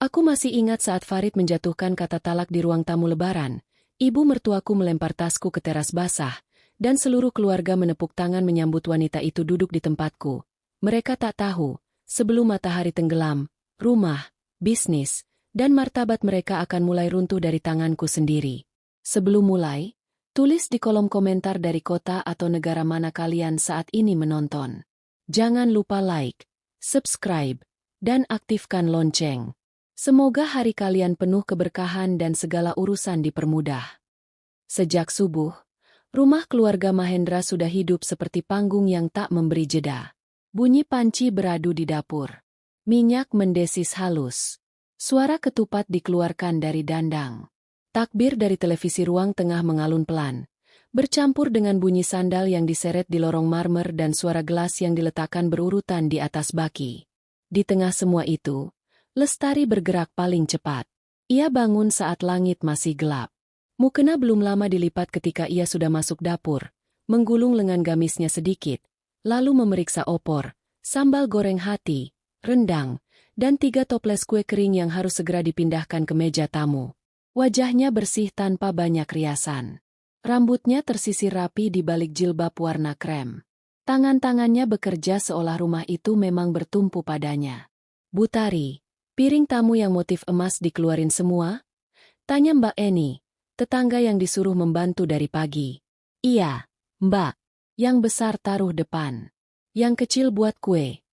Aku masih ingat saat Farid menjatuhkan kata talak di ruang tamu lebaran. Ibu mertuaku melempar tasku ke teras basah, dan seluruh keluarga menepuk tangan menyambut wanita itu duduk di tempatku. Mereka tak tahu, sebelum matahari tenggelam, rumah, bisnis, dan martabat mereka akan mulai runtuh dari tanganku sendiri. Sebelum mulai, tulis di kolom komentar dari kota atau negara mana kalian saat ini menonton. Jangan lupa like, subscribe, dan aktifkan lonceng. Semoga hari kalian penuh keberkahan dan segala urusan dipermudah. Sejak subuh, rumah keluarga Mahendra sudah hidup seperti panggung yang tak memberi jeda. Bunyi panci beradu di dapur. Minyak mendesis halus. Suara ketupat dikeluarkan dari dandang. Takbir dari televisi ruang tengah mengalun pelan, bercampur dengan bunyi sandal yang diseret di lorong marmer dan suara gelas yang diletakkan berurutan di atas baki. Di tengah semua itu, Lestari bergerak paling cepat. Ia bangun saat langit masih gelap. Mukena belum lama dilipat ketika ia sudah masuk dapur, menggulung lengan gamisnya sedikit, lalu memeriksa opor, sambal goreng hati, rendang, dan 3 toples kue kering yang harus segera dipindahkan ke meja tamu. Wajahnya bersih tanpa banyak riasan. Rambutnya tersisir rapi di balik jilbab warna krem. Tangan-tangannya bekerja seolah rumah itu memang bertumpu padanya. "Butari, piring tamu yang motif emas dikeluarin semua?" tanya Mbak Eni, tetangga yang disuruh membantu dari pagi. "Iya, Mbak. Yang besar taruh depan. Yang kecil buat kue,"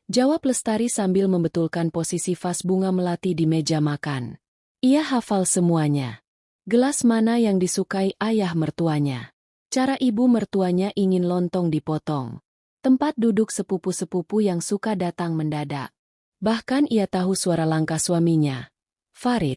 jawab Lestari sambil membetulkan posisi vas bunga melati di meja makan. Ia hafal semuanya. Gelas mana yang disukai ayah mertuanya. Cara ibu mertuanya ingin lontong dipotong. Tempat duduk sepupu-sepupu yang suka datang mendadak. Bahkan ia tahu suara langkah suaminya, Farid,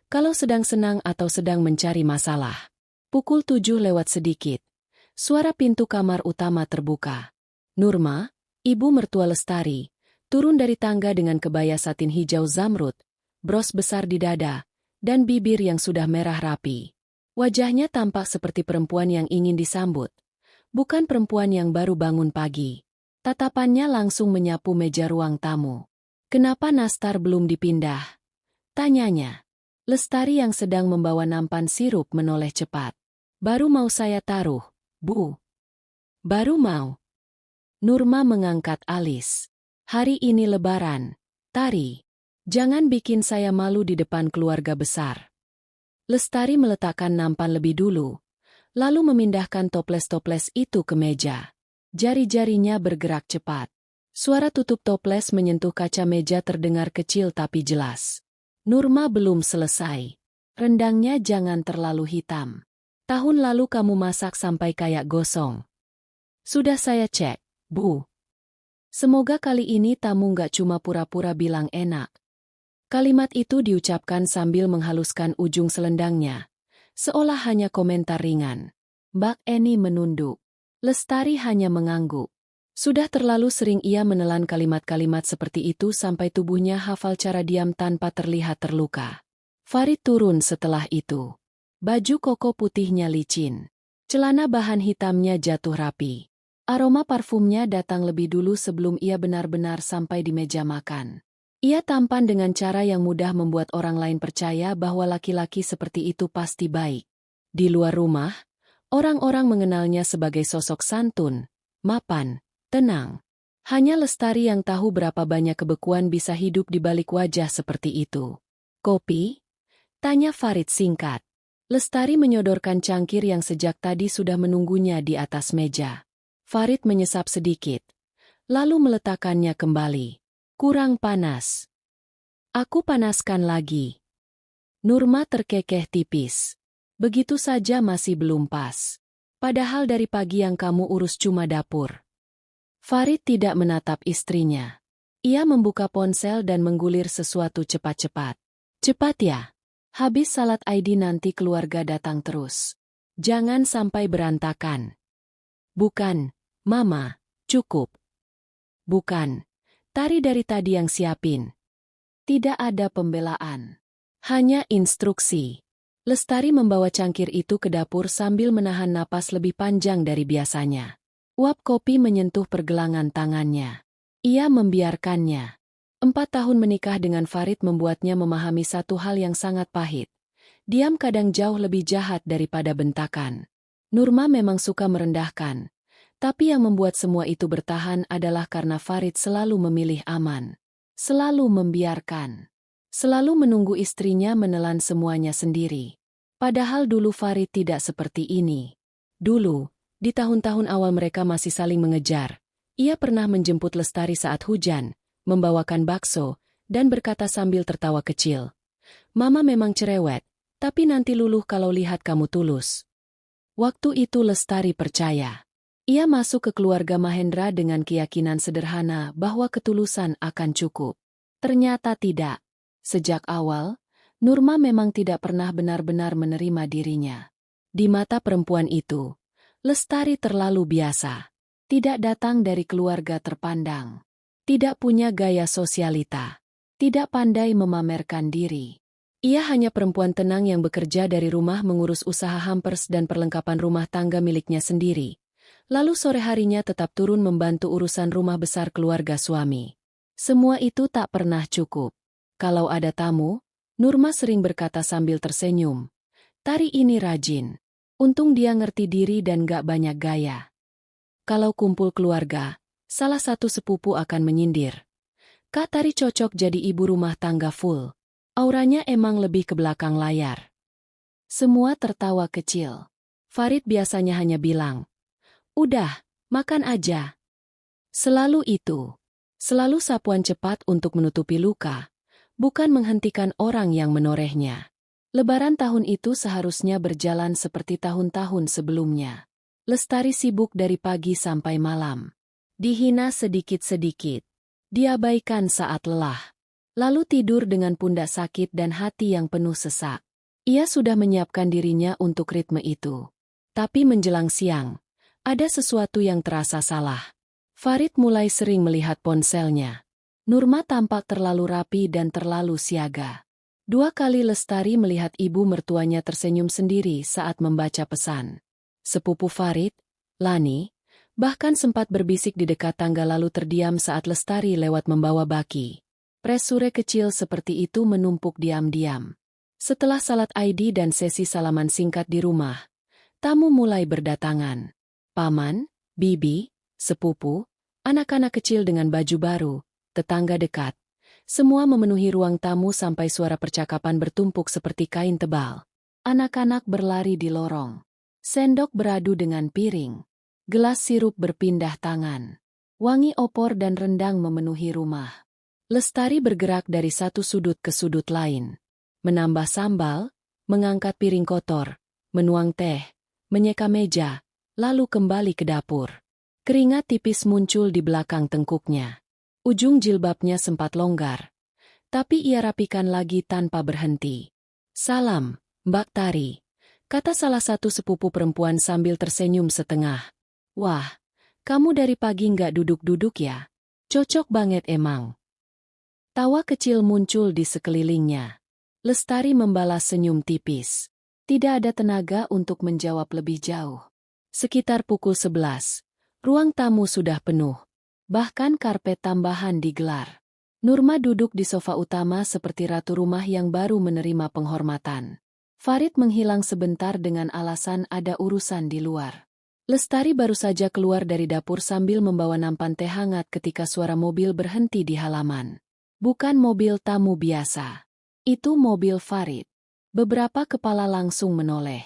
kalau sedang senang atau sedang mencari masalah. Pukul 7 lewat sedikit. Suara pintu kamar utama terbuka. Nurma, ibu mertua Lestari, turun dari tangga dengan kebaya satin hijau zamrud, bros besar di dada, dan bibir yang sudah merah rapi. Wajahnya tampak seperti perempuan yang ingin disambut, bukan perempuan yang baru bangun pagi. Tatapannya langsung menyapu meja ruang tamu. "Kenapa nastar belum dipindah?" tanyanya. Lestari yang sedang membawa nampan sirup menoleh cepat. "Baru mau saya taruh, Bu." "Baru mau?" Nurma mengangkat alis. "Hari ini lebaran, Tari. Jangan bikin saya malu di depan keluarga besar." Lestari meletakkan nampan lebih dulu, lalu memindahkan toples-toples itu ke meja. Jari-jarinya bergerak cepat. Suara tutup toples menyentuh kaca meja terdengar kecil tapi jelas. "Nurma belum selesai. Rendangnya jangan terlalu hitam. Tahun lalu kamu masak sampai kayak gosong." "Sudah saya cek, Bu." Semoga kali ini tamu nggak cuma pura-pura bilang enak. Kalimat itu diucapkan sambil menghaluskan ujung selendangnya, seolah hanya komentar ringan. Mbak Eni menunduk. Lestari hanya mengangguk. Sudah terlalu sering ia menelan kalimat-kalimat seperti itu sampai tubuhnya hafal cara diam tanpa terlihat terluka. Farid turun setelah itu. Baju koko putihnya licin. Celana bahan hitamnya jatuh rapi. Aroma parfumnya datang lebih dulu sebelum ia benar-benar sampai di meja makan. Ia tampan dengan cara yang mudah membuat orang lain percaya bahwa laki-laki seperti itu pasti baik. Di luar rumah, orang-orang mengenalnya sebagai sosok santun, mapan, tenang. Hanya Lestari yang tahu berapa banyak kebekuan bisa hidup di balik wajah seperti itu. "Kopi?" tanya Farid singkat. Lestari menyodorkan cangkir yang sejak tadi sudah menunggunya di atas meja. Farid menyesap sedikit, lalu meletakkannya kembali. "Kurang panas." "Aku panaskan lagi." Nurma terkekeh tipis. "Begitu saja masih belum pas. Padahal dari pagi yang kamu urus cuma dapur." Farid tidak menatap istrinya. Ia membuka ponsel dan menggulir sesuatu cepat-cepat. "Cepat ya. Habis salat ID nanti keluarga datang terus. Jangan sampai berantakan." "Bukan, Mama, cukup." "Bukan. Tari dari tadi yang siapin." Tidak ada pembelaan. Hanya instruksi. Lestari membawa cangkir itu ke dapur sambil menahan napas lebih panjang dari biasanya. Uap kopi menyentuh pergelangan tangannya. Ia membiarkannya. 4 tahun menikah dengan Farid membuatnya memahami satu hal yang sangat pahit. Diam kadang jauh lebih jahat daripada bentakan. Nurma memang suka merendahkan. Tapi yang membuat semua itu bertahan adalah karena Farid selalu memilih aman. Selalu membiarkan. Selalu menunggu istrinya menelan semuanya sendiri. Padahal dulu Farid tidak seperti ini. Dulu, di tahun-tahun awal mereka masih saling mengejar. Ia pernah menjemput Lestari saat hujan, membawakan bakso, dan berkata sambil tertawa kecil. Mama memang cerewet, tapi nanti luluh kalau lihat kamu tulus. Waktu itu Lestari percaya. Ia masuk ke keluarga Mahendra dengan keyakinan sederhana bahwa ketulusan akan cukup. Ternyata tidak. Sejak awal, Nurma memang tidak pernah benar-benar menerima dirinya. Di mata perempuan itu, Lestari terlalu biasa. Tidak datang dari keluarga terpandang. Tidak punya gaya sosialita. Tidak pandai memamerkan diri. Ia hanya perempuan tenang yang bekerja dari rumah mengurus usaha hampers dan perlengkapan rumah tangga miliknya sendiri. Lalu sore harinya tetap turun membantu urusan rumah besar keluarga suami. Semua itu tak pernah cukup. Kalau ada tamu, Nurma sering berkata sambil tersenyum. Tari ini rajin. Untung dia ngerti diri dan gak banyak gaya. Kalau kumpul keluarga, salah satu sepupu akan menyindir. Kak Tari cocok jadi ibu rumah tangga full. Auranya emang lebih ke belakang layar. Semua tertawa kecil. Farid biasanya hanya bilang, udah, makan aja. Selalu itu. Selalu sapuan cepat untuk menutupi luka, bukan menghentikan orang yang menorehnya. Lebaran tahun itu seharusnya berjalan seperti tahun-tahun sebelumnya. Lestari sibuk dari pagi sampai malam. Dihina sedikit-sedikit. Diabaikan saat lelah. Lalu tidur dengan pundak sakit dan hati yang penuh sesak. Ia sudah menyiapkan dirinya untuk ritme itu. Tapi menjelang siang, ada sesuatu yang terasa salah. Farid mulai sering melihat ponselnya. Nurma tampak terlalu rapi dan terlalu siaga. 2 kali Lestari melihat ibu mertuanya tersenyum sendiri saat membaca pesan. Sepupu Farid, Lani, bahkan sempat berbisik di dekat tangga lalu terdiam saat Lestari lewat membawa baki. Presure kecil seperti itu menumpuk diam-diam. Setelah salat ID dan sesi salaman singkat di rumah, tamu mulai berdatangan. Paman, bibi, sepupu, anak-anak kecil dengan baju baru, tetangga dekat. Semua memenuhi ruang tamu sampai suara percakapan bertumpuk seperti kain tebal. Anak-anak berlari di lorong. Sendok beradu dengan piring. Gelas sirup berpindah tangan. Wangi opor dan rendang memenuhi rumah. Lestari bergerak dari satu sudut ke sudut lain. Menambah sambal, mengangkat piring kotor, menuang teh, menyeka meja, lalu kembali ke dapur. Keringat tipis muncul di belakang tengkuknya. Ujung jilbabnya sempat longgar. Tapi ia rapikan lagi tanpa berhenti. Salam, Mbak Tari. Kata salah satu sepupu perempuan sambil tersenyum setengah. Wah, kamu dari pagi nggak duduk-duduk ya? Cocok banget emang. Tawa kecil muncul di sekelilingnya. Lestari membalas senyum tipis. Tidak ada tenaga untuk menjawab lebih jauh. Sekitar pukul 11, ruang tamu sudah penuh. Bahkan karpet tambahan digelar. Nurma duduk di sofa utama seperti ratu rumah yang baru menerima penghormatan. Farid menghilang sebentar dengan alasan ada urusan di luar. Lestari baru saja keluar dari dapur sambil membawa nampan teh hangat ketika suara mobil berhenti di halaman. Bukan mobil tamu biasa. Itu mobil Farid. Beberapa kepala langsung menoleh.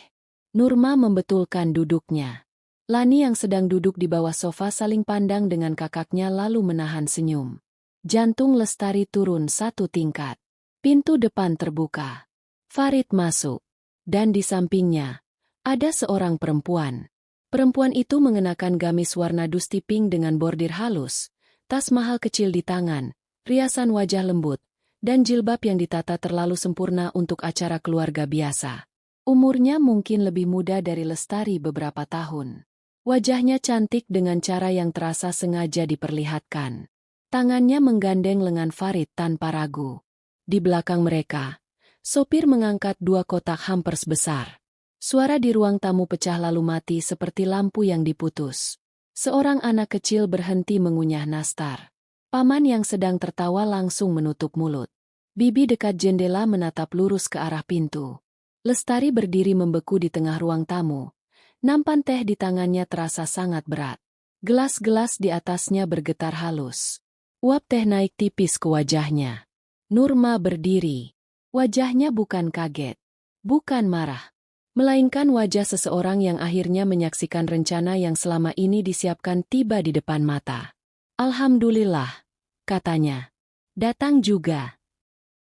Nurma membetulkan duduknya. Lani yang sedang duduk di bawah sofa saling pandang dengan kakaknya lalu menahan senyum. Jantung Lestari turun 1 tingkat. Pintu depan terbuka. Farid masuk. Dan di sampingnya, ada seorang perempuan. Perempuan itu mengenakan gamis warna dusty pink dengan bordir halus, tas mahal kecil di tangan, riasan wajah lembut, dan jilbab yang ditata terlalu sempurna untuk acara keluarga biasa. Umurnya mungkin lebih muda dari Lestari beberapa tahun. Wajahnya cantik dengan cara yang terasa sengaja diperlihatkan. Tangannya menggandeng lengan Farid tanpa ragu. Di belakang mereka, sopir mengangkat 2 kotak hampers besar. Suara di ruang tamu pecah lalu mati seperti lampu yang diputus. Seorang anak kecil berhenti mengunyah nastar. Paman yang sedang tertawa langsung menutup mulut. Bibi dekat jendela menatap lurus ke arah pintu. Lestari berdiri membeku di tengah ruang tamu. Nampan teh di tangannya terasa sangat berat. Gelas-gelas di atasnya bergetar halus. Uap teh naik tipis ke wajahnya. Nurma berdiri. Wajahnya bukan kaget, bukan marah, melainkan wajah seseorang yang akhirnya menyaksikan rencana yang selama ini disiapkan tiba di depan mata. Alhamdulillah, katanya. Datang juga.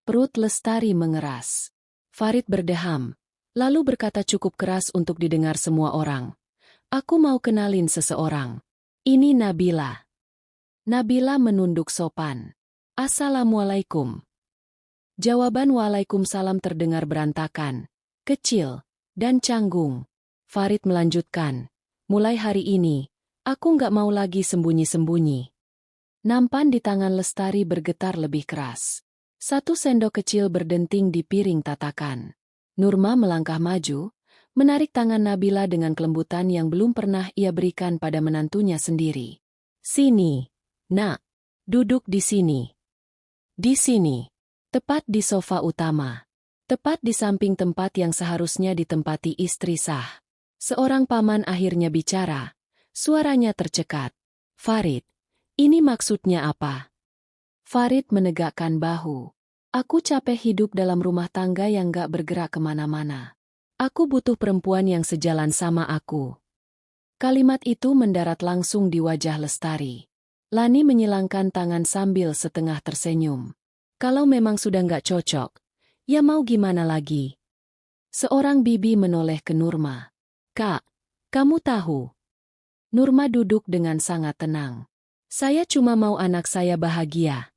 Perut Lestari mengeras. Farid berdeham, lalu berkata cukup keras untuk didengar semua orang. Aku mau kenalin seseorang. Ini Nabila. Nabila menunduk sopan. Assalamualaikum. Jawaban waalaikumsalam terdengar berantakan, kecil, dan canggung. Farid melanjutkan, mulai hari ini, aku nggak mau lagi sembunyi-sembunyi. Nampan di tangan Lestari bergetar lebih keras. 1 sendok kecil berdenting di piring tatakan. Nurma melangkah maju, menarik tangan Nabila dengan kelembutan yang belum pernah ia berikan pada menantunya sendiri. Sini, nak, duduk di sini. Di sini. Tepat di sofa utama. Tepat di samping tempat yang seharusnya ditempati istri sah. Seorang paman akhirnya bicara. Suaranya tercekat. Farid, ini maksudnya apa? Farid menegakkan bahu. Aku capek hidup dalam rumah tangga yang gak bergerak kemana-mana. Aku butuh perempuan yang sejalan sama aku. Kalimat itu mendarat langsung di wajah Lestari. Lani menyilangkan tangan sambil setengah tersenyum. Kalau memang sudah nggak cocok, ya mau gimana lagi? Seorang bibi menoleh ke Nurma. Kak, kamu tahu? Nurma duduk dengan sangat tenang. Saya cuma mau anak saya bahagia.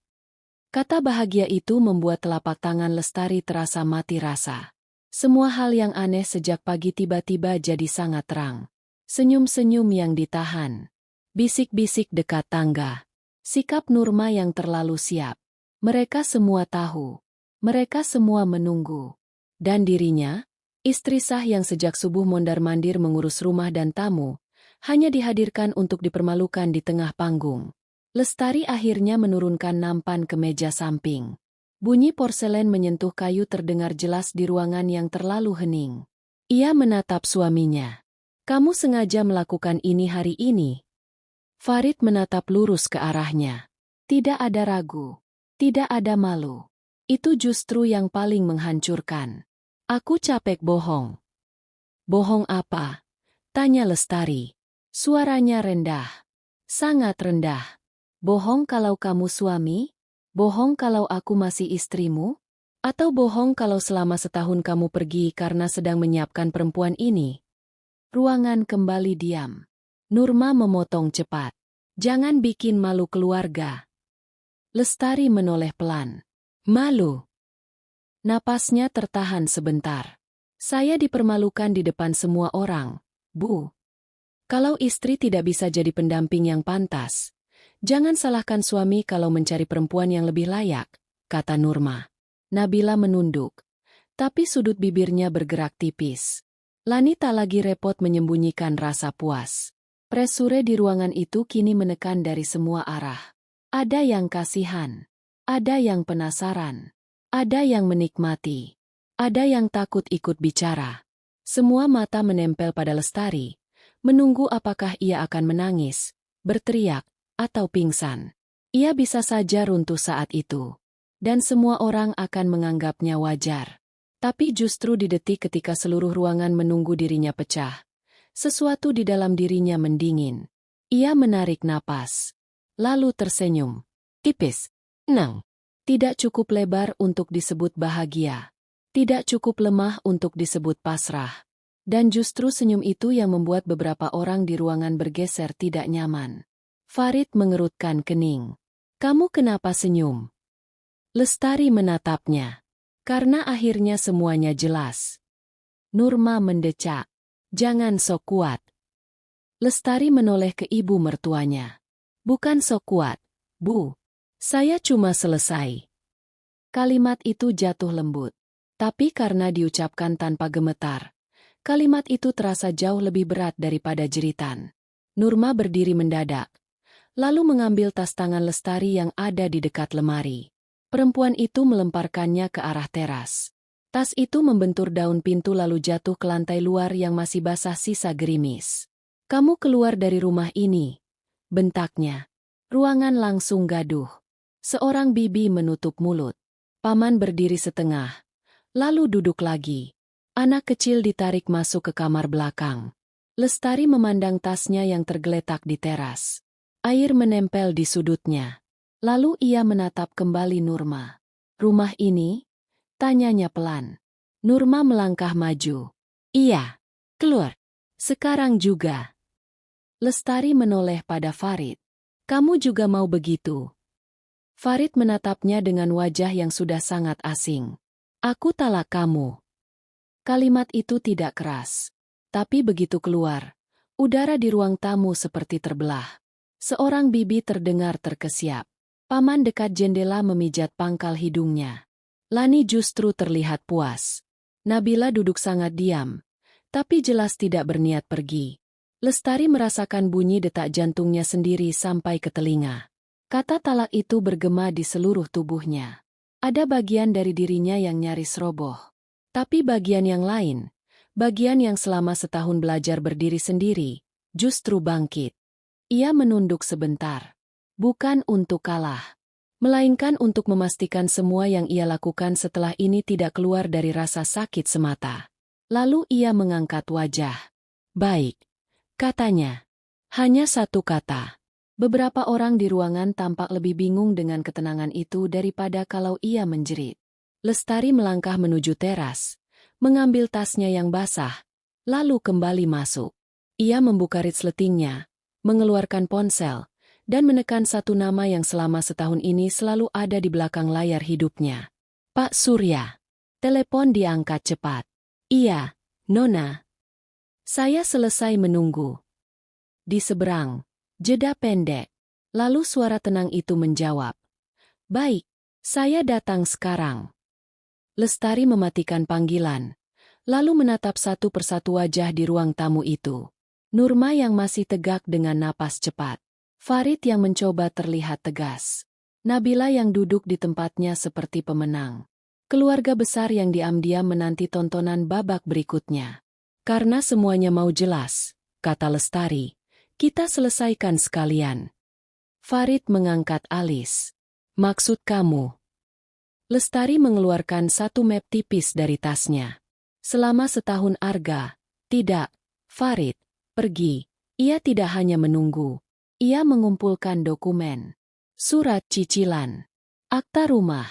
Kata bahagia itu membuat telapak tangan Lestari terasa mati rasa. Semua hal yang aneh sejak pagi tiba-tiba jadi sangat terang. Senyum-senyum yang ditahan. Bisik-bisik dekat tangga. Sikap Nurma yang terlalu siap. Mereka semua tahu. Mereka semua menunggu. Dan dirinya, istri sah yang sejak subuh mondar-mandir mengurus rumah dan tamu, hanya dihadirkan untuk dipermalukan di tengah panggung. Lestari akhirnya menurunkan nampan ke meja samping. Bunyi porselen menyentuh kayu terdengar jelas di ruangan yang terlalu hening. Ia menatap suaminya. Kamu sengaja melakukan ini hari ini? Farid menatap lurus ke arahnya. Tidak ada ragu. Tidak ada malu. Itu justru yang paling menghancurkan. Aku capek bohong. Bohong apa? Tanya Lestari. Suaranya rendah. Sangat rendah. Bohong kalau kamu suami? Bohong kalau aku masih istrimu? Atau bohong kalau selama setahun kamu pergi karena sedang menyiapkan perempuan ini? Ruangan kembali diam. Nurma memotong cepat. Jangan bikin malu keluarga. Lestari menoleh pelan. Malu. Napasnya tertahan sebentar. Saya dipermalukan di depan semua orang, Bu. Kalau istri tidak bisa jadi pendamping yang pantas, jangan salahkan suami kalau mencari perempuan yang lebih layak, kata Nurma. Nabila menunduk, tapi sudut bibirnya bergerak tipis. Lani tak lagi repot menyembunyikan rasa puas. Presure di ruangan itu kini menekan dari semua arah. Ada yang kasihan, ada yang penasaran, ada yang menikmati, ada yang takut ikut bicara. Semua mata menempel pada Lestari, menunggu apakah ia akan menangis, berteriak, atau pingsan. Ia bisa saja runtuh saat itu. Dan semua orang akan menganggapnya wajar. Tapi justru di detik ketika seluruh ruangan menunggu dirinya pecah, sesuatu di dalam dirinya mendingin. Ia menarik napas. Lalu tersenyum. Tipis. Nang. Tidak cukup lebar untuk disebut bahagia. Tidak cukup lemah untuk disebut pasrah. Dan justru senyum itu yang membuat beberapa orang di ruangan bergeser tidak nyaman. Farid mengerutkan kening. Kamu kenapa senyum? Lestari menatapnya. Karena akhirnya semuanya jelas. Nurma mendecak. Jangan sok kuat. Lestari menoleh ke ibu mertuanya. Bukan sok kuat, Bu. Saya cuma selesai. Kalimat itu jatuh lembut. Tapi karena diucapkan tanpa gemetar, kalimat itu terasa jauh lebih berat daripada jeritan. Nurma berdiri mendadak. lalu mengambil tas tangan Lestari yang ada di dekat lemari. Perempuan itu melemparkannya ke arah teras. Tas itu membentur daun pintu lalu jatuh ke lantai luar yang masih basah sisa gerimis. "Kamu keluar dari rumah ini," bentaknya. Ruangan langsung gaduh. Seorang bibi menutup mulut. Paman berdiri setengah, lalu duduk lagi. Anak kecil ditarik masuk ke kamar belakang. Lestari memandang tasnya yang tergeletak di teras. Air menempel di sudutnya. Lalu ia menatap kembali Nurma. "Rumah ini?" tanyanya pelan. Nurma melangkah maju. "Iya, keluar. Sekarang juga." Lestari menoleh pada Farid. "Kamu juga mau begitu?" Farid menatapnya dengan wajah yang sudah sangat asing. "Aku talak kamu." Kalimat itu tidak keras. Tapi begitu keluar, udara di ruang tamu seperti terbelah. Seorang bibi terdengar terkesiap. Paman dekat jendela memijat pangkal hidungnya. Lani justru terlihat puas. Nabila duduk sangat diam, tapi jelas tidak berniat pergi. Lestari merasakan bunyi detak jantungnya sendiri sampai ke telinga. Kata talak itu bergema di seluruh tubuhnya. Ada bagian dari dirinya yang nyaris roboh. Tapi bagian yang lain, bagian yang selama setahun belajar berdiri sendiri, justru bangkit. Ia menunduk sebentar. Bukan untuk kalah, melainkan untuk memastikan semua yang ia lakukan setelah ini tidak keluar dari rasa sakit semata. Lalu ia mengangkat wajah. "Baik," katanya. Hanya satu kata. Beberapa orang di ruangan tampak lebih bingung dengan ketenangan itu daripada kalau ia menjerit. Lestari melangkah menuju teras, mengambil tasnya yang basah, lalu kembali masuk. Ia membuka resletingnya, mengeluarkan ponsel, dan menekan satu nama yang selama setahun ini selalu ada di belakang layar hidupnya. "Pak Surya." Telepon diangkat cepat. "Iya, Nona. Saya selesai menunggu." Di seberang, jeda pendek. Lalu suara tenang itu menjawab. "Baik, saya datang sekarang." Lestari mematikan panggilan, lalu menatap satu persatu wajah di ruang tamu itu. Nurma yang masih tegak dengan napas cepat. Farid yang mencoba terlihat tegas. Nabila yang duduk di tempatnya seperti pemenang. Keluarga besar yang diam-diam menanti tontonan babak berikutnya. "Karena semuanya mau jelas," kata Lestari, "kita selesaikan sekalian." Farid mengangkat alis. "Maksud kamu?" Lestari mengeluarkan satu map tipis dari tasnya. "Selama setahun Arga, tidak, Farid, pergi." Ia tidak hanya menunggu. Ia mengumpulkan dokumen, surat cicilan, akta rumah,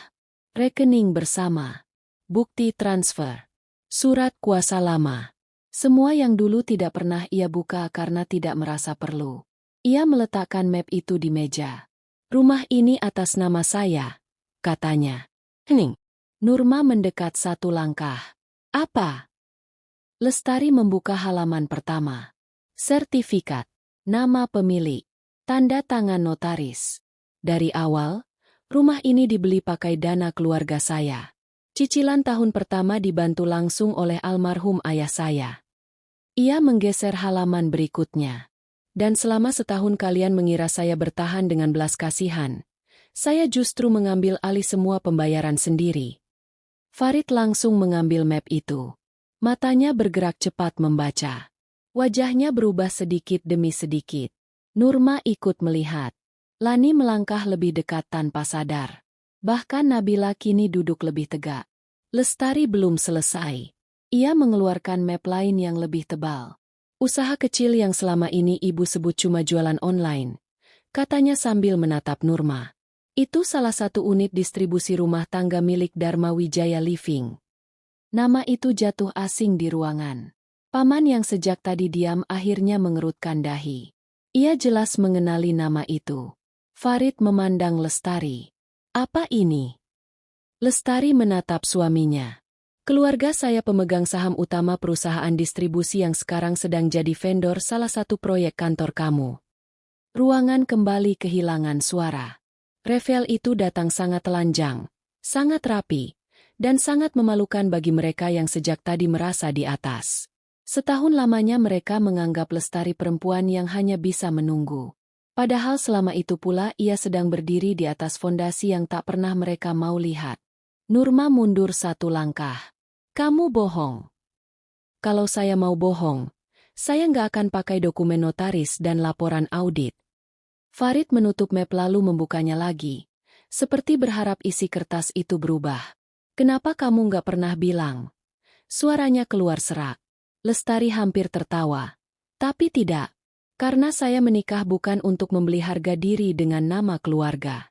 rekening bersama, bukti transfer, surat kuasa lama. Semua yang dulu tidak pernah ia buka karena tidak merasa perlu. Ia meletakkan map itu di meja. "Rumah ini atas nama saya," katanya. "Hening." Nurma mendekat satu langkah. "Apa?" Lestari membuka halaman pertama. Sertifikat, nama pemilik, tanda tangan notaris. "Dari awal, rumah ini dibeli pakai dana keluarga saya. Cicilan tahun pertama dibantu langsung oleh almarhum ayah saya." Ia menggeser halaman berikutnya. "Dan selama setahun kalian mengira saya bertahan dengan belas kasihan, saya justru mengambil alih semua pembayaran sendiri." Farid langsung mengambil map itu. Matanya bergerak cepat membaca. Wajahnya berubah sedikit demi sedikit. Nurma ikut melihat. Lani melangkah lebih dekat tanpa sadar. Bahkan Nabila kini duduk lebih tegak. Lestari belum selesai. Ia mengeluarkan map lain yang lebih tebal. "Usaha kecil yang selama ini ibu sebut cuma jualan online," katanya sambil menatap Nurma. "Itu salah satu unit distribusi rumah tangga milik Dharma Wijaya Living." Nama itu jatuh asing di ruangan. Paman yang sejak tadi diam akhirnya mengerutkan dahi. Ia jelas mengenali nama itu. Farid memandang Lestari. "Apa ini?" Lestari menatap suaminya. "Keluarga saya pemegang saham utama perusahaan distribusi yang sekarang sedang jadi vendor salah satu proyek kantor kamu." Ruangan kembali kehilangan suara. Revel itu datang sangat telanjang, sangat rapi, dan sangat memalukan bagi mereka yang sejak tadi merasa di atas. Setahun lamanya mereka menganggap Lestari perempuan yang hanya bisa menunggu. Padahal selama itu pula ia sedang berdiri di atas fondasi yang tak pernah mereka mau lihat. Nurma mundur satu langkah. Kamu bohong. Kalau saya mau bohong, saya nggak akan pakai dokumen notaris dan laporan audit. Farid menutup map lalu membukanya lagi, seperti berharap isi kertas itu berubah. Kenapa kamu nggak pernah bilang? Suaranya keluar serak. Lestari hampir tertawa. Tapi tidak. Karena saya menikah bukan untuk membeli harga diri dengan nama keluarga.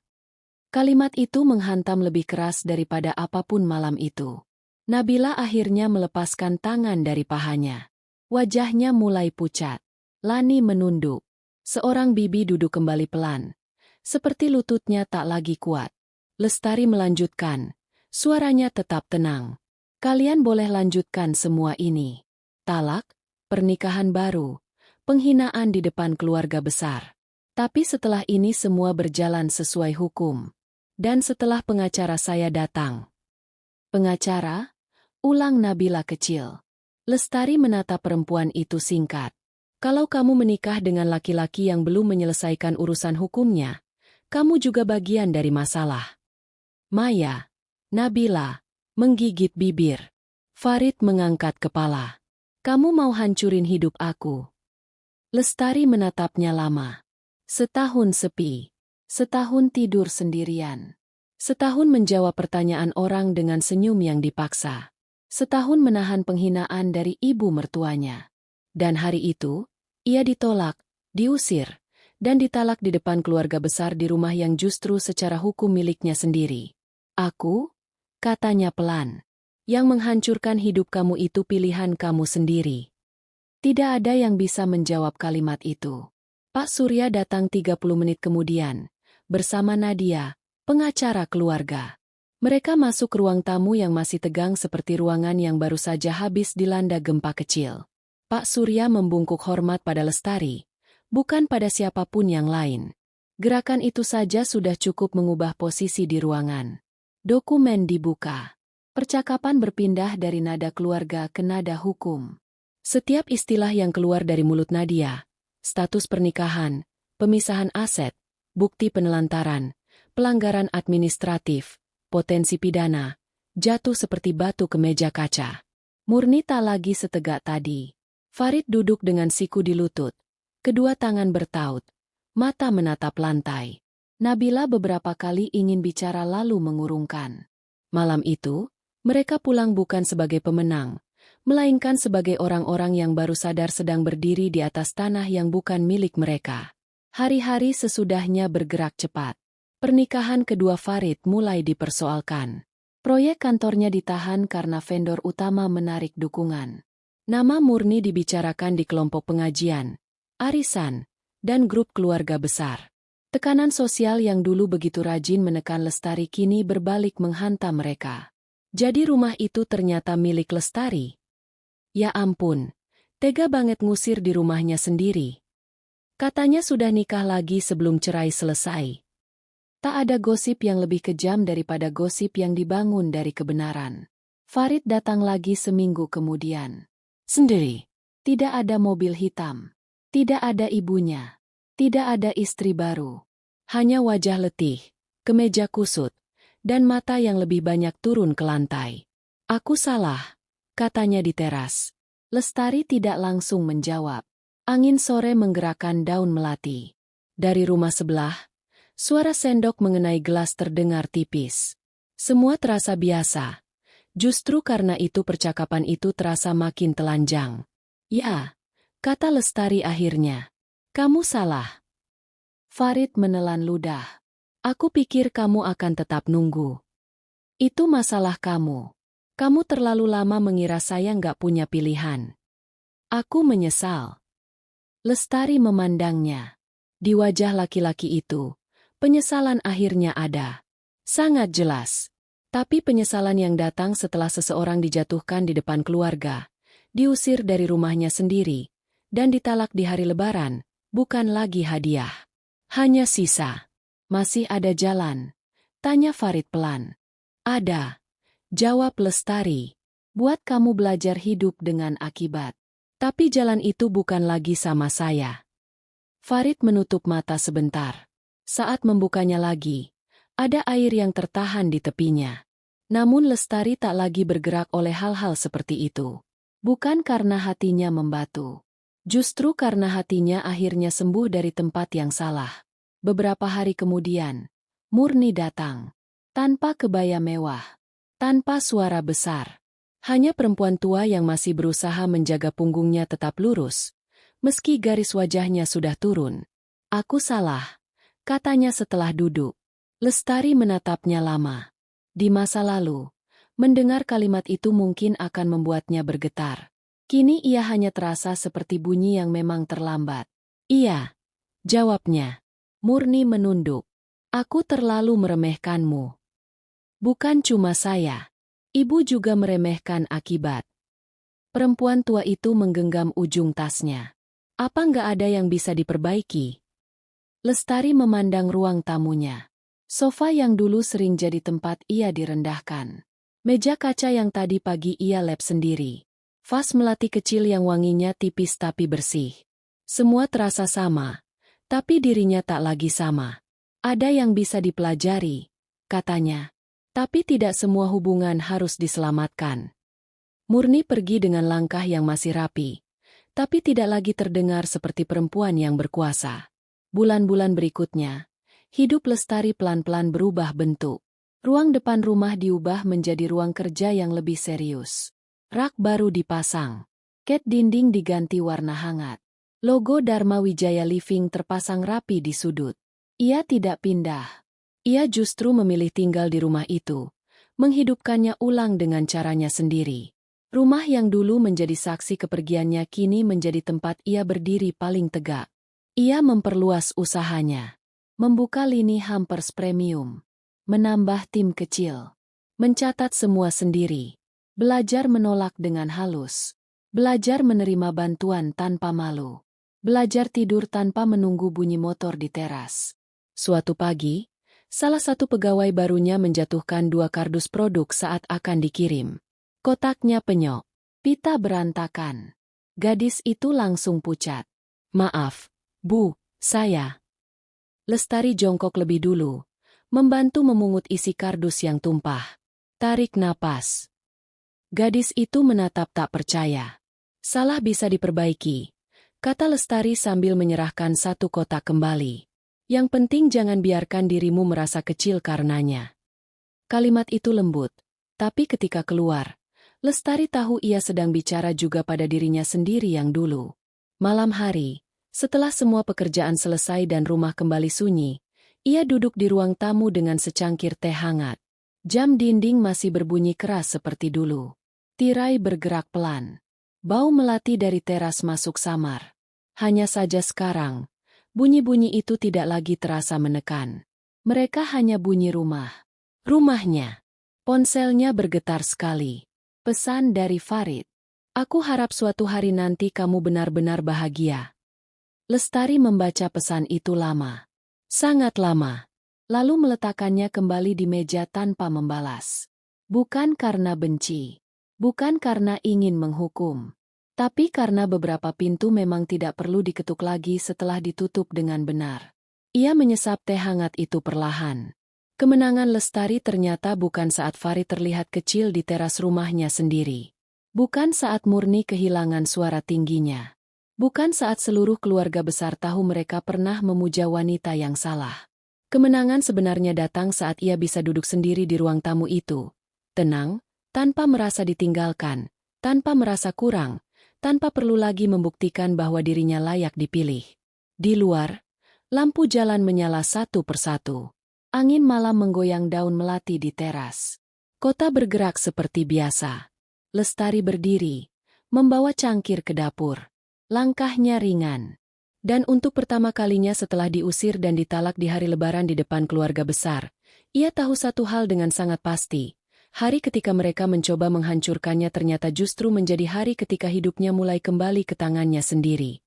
Kalimat itu menghantam lebih keras daripada apapun malam itu. Nabila akhirnya melepaskan tangan dari pahanya. Wajahnya mulai pucat. Lani menunduk. Seorang bibi duduk kembali pelan. Seperti lututnya tak lagi kuat. Lestari melanjutkan. Suaranya tetap tenang. Kalian boleh lanjutkan semua ini. Talak, pernikahan baru, penghinaan di depan keluarga besar. Tapi setelah ini semua berjalan sesuai hukum. Dan setelah pengacara saya datang. Pengacara? Ulang Nabila kecil. Lestari menatap perempuan itu singkat. Kalau kamu menikah dengan laki-laki yang belum menyelesaikan urusan hukumnya, kamu juga bagian dari masalah. Maya, Nabila, menggigit bibir. Farid mengangkat kepala. Kamu mau hancurin hidup aku? Lestari menatapnya lama. Setahun sepi. Setahun tidur sendirian. Setahun menjawab pertanyaan orang dengan senyum yang dipaksa. Setahun menahan penghinaan dari ibu mertuanya. Dan hari itu, ia ditolak, diusir, dan ditalak di depan keluarga besar di rumah yang justru secara hukum miliknya sendiri. Aku? Katanya pelan. Yang menghancurkan hidup kamu itu pilihan kamu sendiri. Tidak ada yang bisa menjawab kalimat itu. Pak Surya datang 30 menit kemudian, bersama Nadia, pengacara keluarga. Mereka masuk ruang tamu yang masih tegang seperti ruangan yang baru saja habis dilanda gempa kecil. Pak Surya membungkuk hormat pada Lestari, bukan pada siapapun yang lain. Gerakan itu saja sudah cukup mengubah posisi di ruangan. Dokumen dibuka. Percakapan berpindah dari nada keluarga ke nada hukum. Setiap istilah yang keluar dari mulut Nadia, status pernikahan, pemisahan aset, bukti penelantaran, pelanggaran administratif, potensi pidana, jatuh seperti batu ke meja kaca. Murni tak lagi setegak tadi. Farid duduk dengan siku di lutut, kedua tangan bertaut, mata menatap lantai. Nabila beberapa kali ingin bicara lalu mengurungkan. Malam itu, mereka pulang bukan sebagai pemenang, melainkan sebagai orang-orang yang baru sadar sedang berdiri di atas tanah yang bukan milik mereka. Hari-hari sesudahnya bergerak cepat. Pernikahan kedua Farid mulai dipersoalkan. Proyek kantornya ditahan karena vendor utama menarik dukungan. Nama Murni dibicarakan di kelompok pengajian, arisan, dan grup keluarga besar. Tekanan sosial yang dulu begitu rajin menekan Lestari kini berbalik menghantam mereka. Jadi rumah itu ternyata milik Lestari. Ya ampun, tega banget ngusir di rumahnya sendiri. Katanya sudah nikah lagi sebelum cerai selesai. Tak ada gosip yang lebih kejam daripada gosip yang dibangun dari kebenaran. Farid datang lagi seminggu kemudian. Sendiri. Tidak ada mobil hitam. Tidak ada ibunya. Tidak ada istri baru. Hanya wajah letih, kemeja kusut, dan mata yang lebih banyak turun ke lantai. Aku salah, katanya di teras. Lestari tidak langsung menjawab. Angin sore menggerakkan daun melati. Dari rumah sebelah, suara sendok mengenai gelas terdengar tipis. Semua terasa biasa. Justru karena itu percakapan itu terasa makin telanjang. Ya, kata Lestari akhirnya. Kamu salah. Farid menelan ludah. Aku pikir kamu akan tetap nunggu. Itu masalah kamu. Kamu terlalu lama mengira saya nggak punya pilihan. Aku menyesal. Lestari memandangnya. Di wajah laki-laki itu, penyesalan akhirnya ada. Sangat jelas. Tapi penyesalan yang datang setelah seseorang dijatuhkan di depan keluarga, diusir dari rumahnya sendiri, dan ditalak di hari Lebaran, bukan lagi hadiah. Hanya sisa. Masih ada jalan? Tanya Farid pelan. Ada. Jawab Lestari. Buat kamu belajar hidup dengan akibat. Tapi jalan itu bukan lagi sama saya. Farid menutup mata sebentar. Saat membukanya lagi, ada air yang tertahan di tepinya. Namun Lestari tak lagi bergerak oleh hal-hal seperti itu. Bukan karena hatinya membatu. Justru karena hatinya akhirnya sembuh dari tempat yang salah. Beberapa hari kemudian, Murni datang. Tanpa kebaya mewah. Tanpa suara besar. Hanya perempuan tua yang masih berusaha menjaga punggungnya tetap lurus. Meski garis wajahnya sudah turun. Aku salah, katanya setelah duduk. Lestari menatapnya lama. Di masa lalu, mendengar kalimat itu mungkin akan membuatnya bergetar. Kini ia hanya terasa seperti bunyi yang memang terlambat. Iya, jawabnya. Murni menunduk. Aku terlalu meremehkanmu. Bukan cuma saya. Ibu juga meremehkan akibat. Perempuan tua itu menggenggam ujung tasnya. Apa nggak ada yang bisa diperbaiki? Lestari memandang ruang tamunya. Sofa yang dulu sering jadi tempat ia direndahkan. Meja kaca yang tadi pagi ia lap sendiri. Vas melati kecil yang wanginya tipis tapi bersih. Semua terasa sama, tapi dirinya tak lagi sama. Ada yang bisa dipelajari, katanya. Tapi tidak semua hubungan harus diselamatkan. Murni pergi dengan langkah yang masih rapi, tapi tidak lagi terdengar seperti perempuan yang berkuasa. Bulan-bulan berikutnya, hidup Lestari pelan-pelan berubah bentuk. Ruang depan rumah diubah menjadi ruang kerja yang lebih serius. Rak baru dipasang. Cat dinding diganti warna hangat. Logo Dharma Wijaya Living terpasang rapi di sudut. Ia tidak pindah. Ia justru memilih tinggal di rumah itu, menghidupkannya ulang dengan caranya sendiri. Rumah yang dulu menjadi saksi kepergiannya kini menjadi tempat ia berdiri paling tegak. Ia memperluas usahanya, membuka lini hampers premium, menambah tim kecil, mencatat semua sendiri, belajar menolak dengan halus, belajar menerima bantuan tanpa malu, belajar tidur tanpa menunggu bunyi motor di teras. Suatu pagi, salah satu pegawai barunya menjatuhkan 2 kardus produk saat akan dikirim. Kotaknya penyok, pita berantakan. Gadis itu langsung pucat. Maaf, Bu, saya. Lestari jongkok lebih dulu, membantu memungut isi kardus yang tumpah. Tarik napas. Gadis itu menatap tak percaya. Salah bisa diperbaiki, kata Lestari sambil menyerahkan 1 kotak kembali. Yang penting jangan biarkan dirimu merasa kecil karenanya. Kalimat itu lembut, tapi ketika keluar, Lestari tahu ia sedang bicara juga pada dirinya sendiri yang dulu. Malam hari, setelah semua pekerjaan selesai dan rumah kembali sunyi, ia duduk di ruang tamu dengan secangkir teh hangat. Jam dinding masih berbunyi keras seperti dulu. Tirai bergerak pelan. Bau melati dari teras masuk samar. Hanya saja sekarang, bunyi-bunyi itu tidak lagi terasa menekan. Mereka hanya bunyi rumah. Rumahnya. Ponselnya bergetar sekali. Pesan dari Farid. Aku harap suatu hari nanti kamu benar-benar bahagia. Lestari membaca pesan itu lama. Sangat lama. Lalu meletakkannya kembali di meja tanpa membalas. Bukan karena benci. Bukan karena ingin menghukum. Tapi karena beberapa pintu memang tidak perlu diketuk lagi setelah ditutup dengan benar. Ia menyesap teh hangat itu perlahan. Kemenangan Lestari ternyata bukan saat Farid terlihat kecil di teras rumahnya sendiri. Bukan saat Murni kehilangan suara tingginya. Bukan saat seluruh keluarga besar tahu mereka pernah memuja wanita yang salah. Kemenangan sebenarnya datang saat ia bisa duduk sendiri di ruang tamu itu. Tenang, tanpa merasa ditinggalkan, tanpa merasa kurang, tanpa perlu lagi membuktikan bahwa dirinya layak dipilih. Di luar, lampu jalan menyala satu persatu. Angin malam menggoyang daun melati di teras. Kota bergerak seperti biasa. Lestari berdiri, membawa cangkir ke dapur. Langkahnya ringan. Dan untuk pertama kalinya setelah diusir dan ditalak di hari Lebaran di depan keluarga besar, ia tahu satu hal dengan sangat pasti. Hari ketika mereka mencoba menghancurkannya ternyata justru menjadi hari ketika hidupnya mulai kembali ke tangannya sendiri.